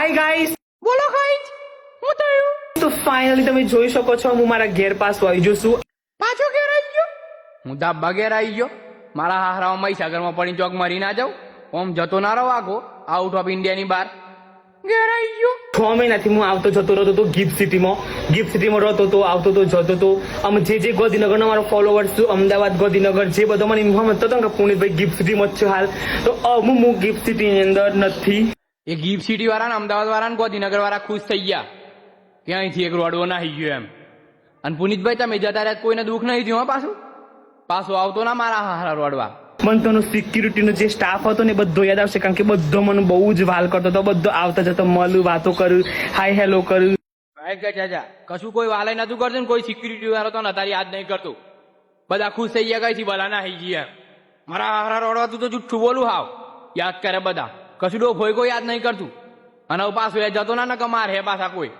Hi guys, બોલો guys, હું થયું? તો ફાઇનલી તમે જોઈ શકો છો હું મારા ઘેર પાછો આવી ગયો છું. પાછો ઘેર આવી ગયો? હું ધાબા ઘેર આવી ગયો. મારા હાહરામાં મહીસાગરમાં પડી ચોક મરી ના જાઉં. ઓમ જતો ના રહો આગો આઉટ ઓફ ઇન્ડિયાની બહાર. ઘેર આવી ગયો. 6 મહિનાથી હું આવતો જતો રહેતો હતો ગિફ્ટ સિટીમાં રહેતો હતો, આવતો હતો, જતો હતો. આમ જે ગાંધીનગરનો મારો ફોલોવર્સ અમદાવાદ ગાંધીનગર જે બધો મને ઇન્ફોર્મ હતો કે પુનિતભાઈ ગિફ્ટ સિટીમાં જ છે હાલ, તો હું ગિફ્ટ સિટીની અંદર નથી. એ ગિફ્ટ સિટી વાળા ને અમદાવાદ વાળા ને ગાંધીનગર વાળા ખુશ થઈ ગયા કે અહીંથી એક રોડવો નાહી ગયો એમ. અને પુનિતભાઈ તમે જતા રહ્યા કોઈને દુઃખ નહીં થયું? પાછો આવતો ના મારા હારા રોડવા. મને તો સિક્યુરિટીનો જે સ્ટાફ હતો ને બધો યાદ આવશે, કારણ કે બધો મને બહુ જ વાલ કરતો હતો. બધો આવતા જતો મળું, વાતો કરું, હાય હેલો કરું. ચાચા કશું કોઈ વાલે નતું કરતું ને કોઈ સિક્યુરિટી વાળો તો નતારી યાદ નહીં કરતું. બધા ખુશ થઈ ગયા કઈ ભલા ના થઈ ગયા. મારા હારા રોડવા તું તો જુઠ્ઠું બોલું હાવ. યાદ કરે બધા, કશું ડો ભોય કોઈ યાદ નહીં કરતું. અને પાછું એ જતો ના કમાર હે પાછા કોઈ.